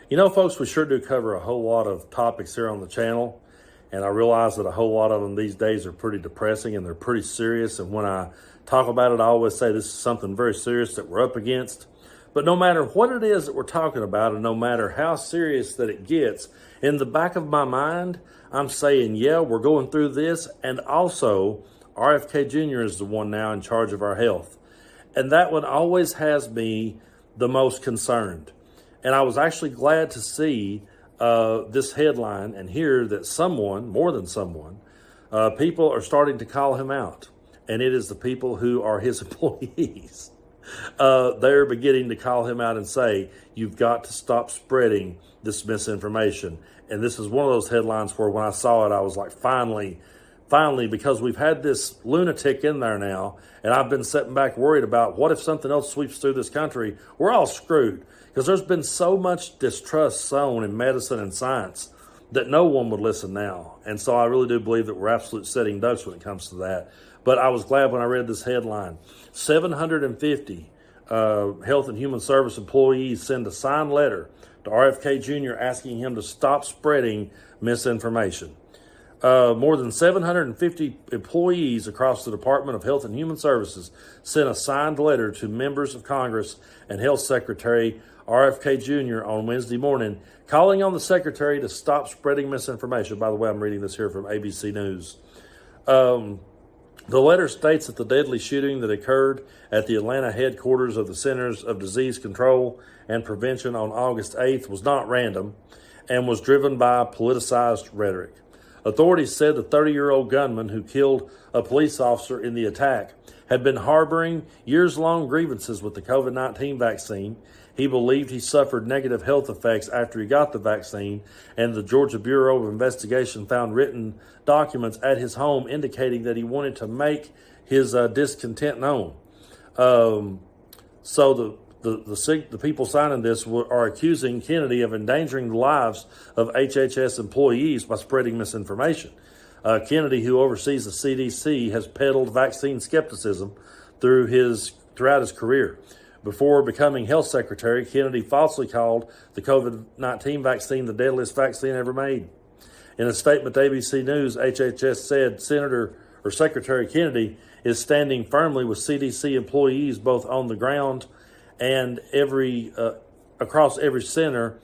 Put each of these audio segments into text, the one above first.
You know, folks, we sure do cover a whole lot of topics here on the channel, and I realize that a whole lot of them these days are pretty depressing and they're pretty serious. And when I talk about it, I always say this is something very serious that we're up against. But no matter what it is that we're talking about, and no matter how serious that it gets, in the back of my mind, I'm saying, yeah, we're going through this. And also, RFK Jr. is the one now in charge of our health. And that one always has me the most concerned. And I was actually glad to see this headline and hear that someone, more than someone, people are starting to call him out. And it is the people who are his employees. They're beginning to call him out and say, you've got to stop spreading this misinformation. And this is one of those headlines where when I saw it, I was like, finally, because we've had this lunatic in there now, and I've been sitting back worried about what if something else sweeps through this country, we're all screwed. Because there's been so much distrust sown in medicine and science that no one would listen now. And so I really do believe that we're absolute sitting ducks when it comes to that. But I was glad when I read this headline. 750 Health and Human Service employees send a signed letter to RFK Jr. asking him to stop spreading misinformation. More than 750 employees across the Department of Health and Human Services sent a signed letter to members of Congress and Health Secretary RFK Jr. on Wednesday morning, calling on the Secretary to stop spreading misinformation. By the way, I'm reading this here from ABC News. The letter states that the deadly shooting that occurred at the Atlanta headquarters of the Centers of Disease Control and Prevention on August 8th was not random and was driven by politicized rhetoric. Authorities said the 30-year-old gunman who killed a police officer in the attack had been harboring years-long grievances with the COVID-19 vaccine. He believed he suffered negative health effects after he got the vaccine, and the Georgia Bureau of Investigation found written documents at his home indicating that he wanted to make his discontent known. So the people signing this are accusing Kennedy of endangering the lives of HHS employees by spreading misinformation. Kennedy, who oversees the CDC, has peddled vaccine skepticism throughout his career. Before becoming health secretary, Kennedy falsely called the COVID-19 vaccine the deadliest vaccine ever made. In a statement to ABC News, HHS said Secretary Kennedy is standing firmly with CDC employees both on the ground and across every center,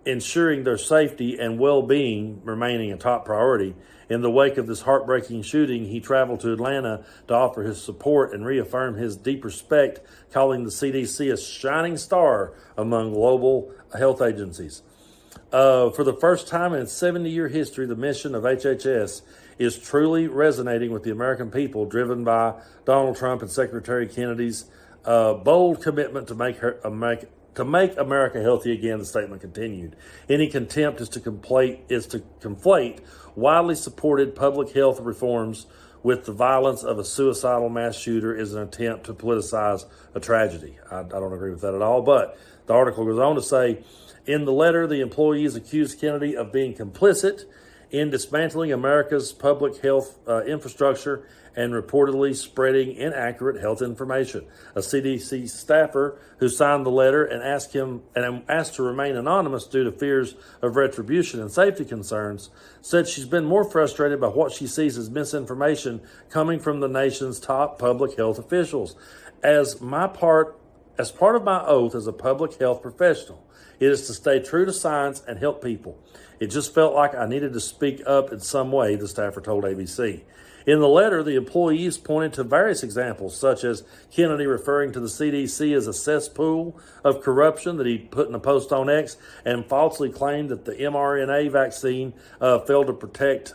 ensuring their safety and well-being remaining a top priority. In the wake of this heartbreaking shooting, he traveled to Atlanta to offer his support and reaffirm his deep respect, calling the CDC a shining star among global health agencies. For the first time in its 70-year history, the mission of HHS is truly resonating with the American people, driven by Donald Trump and Secretary Kennedy's bold commitment to make America healthy again, the statement continued. Any contempt is to conflate widely supported public health reforms with the violence of a suicidal mass shooter is an attempt to politicize a tragedy. I don't agree with that at all, but the article goes on to say, in the letter, the employees accused Kennedy of being complicit in dismantling America's public health infrastructure and reportedly spreading inaccurate health information. A CDC staffer who signed the letter and asked to remain anonymous due to fears of retribution and safety concerns said she's been more frustrated by what she sees as misinformation coming from the nation's top public health officials. As part of my oath as a public health professional, it is to stay true to science and help people. It just felt like I needed to speak up in some way, the staffer told ABC. In the letter, the employees pointed to various examples, such as Kennedy referring to the CDC as a cesspool of corruption that he put in a post on X, and falsely claimed that the mRNA vaccine failed to protect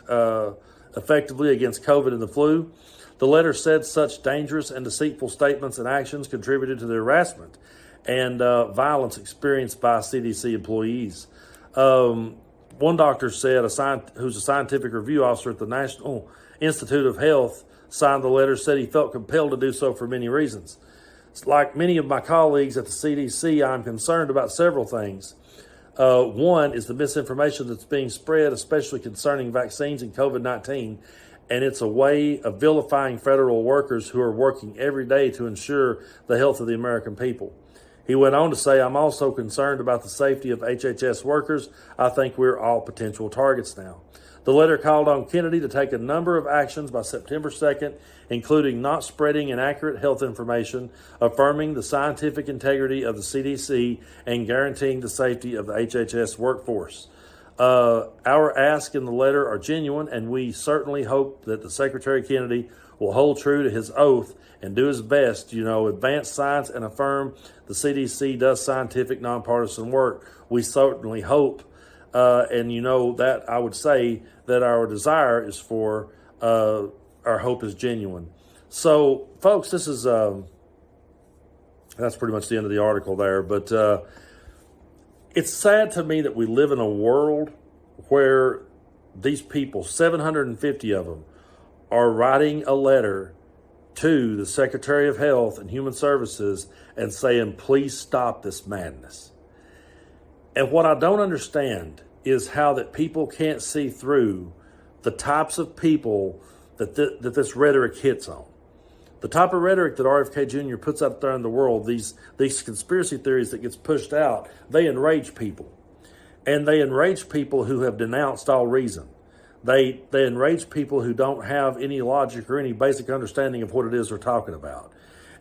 effectively against COVID and the flu. The letter said such dangerous and deceitful statements and actions contributed to the harassment and violence experienced by CDC employees. One doctor said, who's a scientific review officer at the National Institute of Health, signed the letter, said he felt compelled to do so for many reasons. Like many of my colleagues at the CDC, I'm concerned about several things. One is the misinformation that's being spread, especially concerning vaccines and COVID-19, and it's a way of vilifying federal workers who are working every day to ensure the health of the American people. He went on to say, I'm also concerned about the safety of HHS workers. I think we're all potential targets now. The letter called on Kennedy to take a number of actions by September 2nd, including not spreading inaccurate health information, affirming the scientific integrity of the CDC, and guaranteeing the safety of the HHS workforce. Our asks in the letter are genuine, and we certainly hope that the Secretary Kennedy will hold true to his oath and do his best, advance science and affirm the CDC does scientific, nonpartisan work. We certainly hope, and that I would say that our desire is for, our hope is genuine. So, folks, this is, that's pretty much the end of the article there, but it's sad to me that we live in a world where these people, 750 of them, are writing a letter to the Secretary of Health and Human Services and saying, please stop this madness. And what I don't understand is how that people can't see through the types of people that this rhetoric hits on. The type of rhetoric that RFK Jr. puts out there in the world, these conspiracy theories that gets pushed out, they enrage people. And they enrage people who have denounced all reason. They enrage people who don't have any logic or any basic understanding of what it is they're talking about.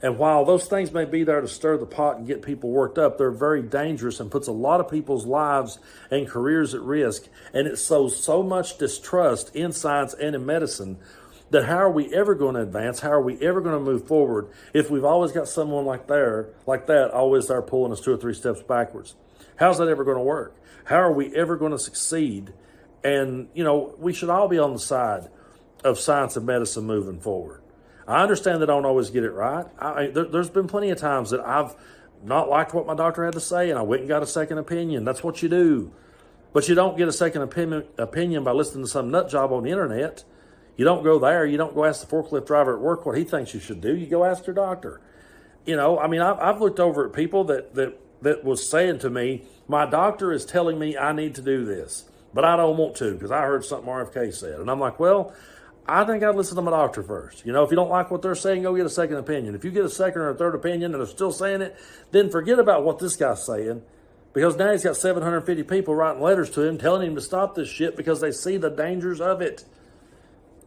And while those things may be there to stir the pot and get people worked up, they're very dangerous and puts a lot of people's lives and careers at risk. And it sows so much distrust in science and in medicine that how are we ever going to advance? How are we ever going to move forward if we've always got someone like that always there pulling us 2 or 3 steps backwards? How's that ever going to work? How are we ever going to succeed? And, we should all be on the side of science and medicine moving forward. I understand they don't always get it right. There's been plenty of times that I've not liked what my doctor had to say, and I went and got a second opinion. That's what you do. But you don't get a second opinion by listening to some nut job on the internet. You don't go there. You don't go ask the forklift driver at work what he thinks you should do. You go ask your doctor. I've looked over at people that was saying to me, my doctor is telling me I need to do this, but I don't want to because I heard something RFK said. And I'm like, well, I think I'd listen to my doctor first. If you don't like what they're saying, go get a second opinion. If you get a second or a third opinion and they're still saying it, then forget about what this guy's saying, because now he's got 750 people writing letters to him telling him to stop this shit because they see the dangers of it.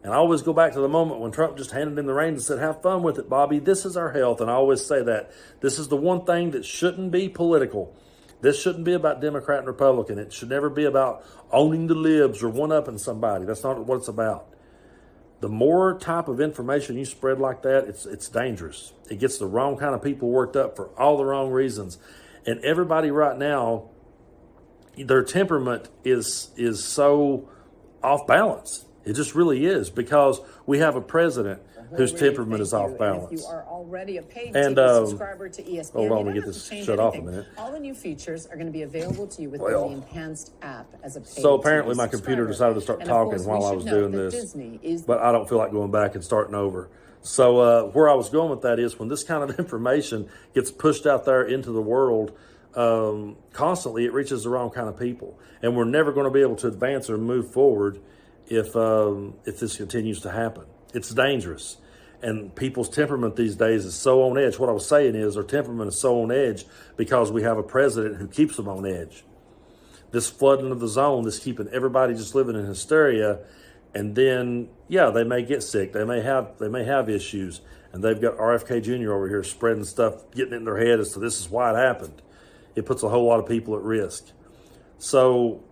And I always go back to the moment when Trump just handed him the reins and said, have fun with it, Bobby. This is our health. And I always say that. This is the one thing that shouldn't be political. This shouldn't be about Democrat and Republican. It should never be about owning the libs or one-upping somebody. That's not what it's about. The more type of information you spread like that, it's dangerous. It gets the wrong kind of people worked up for all the wrong reasons. And everybody right now, their temperament is so off balance. It just really is, because we have a president whose temperament is off balance. If you are already a paid TV subscriber to ESPN, hold on, let me get this shut off a minute. All the new features are going to be available to you within the enhanced app as a paid So apparently TV my computer decided to start talking while I was doing this, but I don't feel like going back and starting over. So where I was going with that is, when this kind of information gets pushed out there into the world constantly, it reaches the wrong kind of people. And we're never going to be able to advance or move forward if this continues to happen. It's dangerous. And people's temperament these days is so on edge. What I was saying is, their temperament is so on edge because we have a president who keeps them on edge. This flooding of the zone, this keeping everybody just living in hysteria. And then, yeah, they may get sick. They may have issues. And they've got RFK Jr. over here spreading stuff, getting it in their head as to this is why it happened. It puts a whole lot of people at risk. So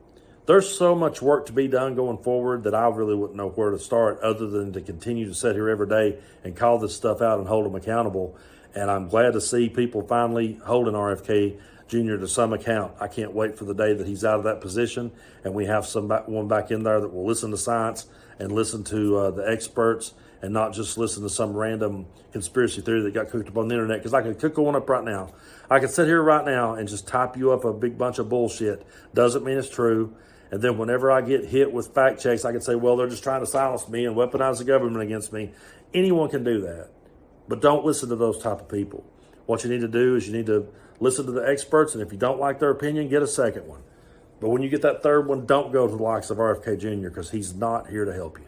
there's so much work to be done going forward that I really wouldn't know where to start, other than to continue to sit here every day and call this stuff out and hold them accountable. And I'm glad to see people finally holding RFK Jr. to some account. I can't wait for the day that he's out of that position and we have someone back in there that will listen to science and listen to the experts, and not just listen to some random conspiracy theory that got cooked up on the internet. Because I could cook one up right now. I could sit here right now and just type you up a big bunch of bullshit. Doesn't mean it's true. And then whenever I get hit with fact checks, I can say, well, they're just trying to silence me and weaponize the government against me. Anyone can do that. But don't listen to those type of people. What you need to do is you need to listen to the experts, and if you don't like their opinion, get a second one. But when you get that third one, don't go to the likes of RFK Jr., because he's not here to help you.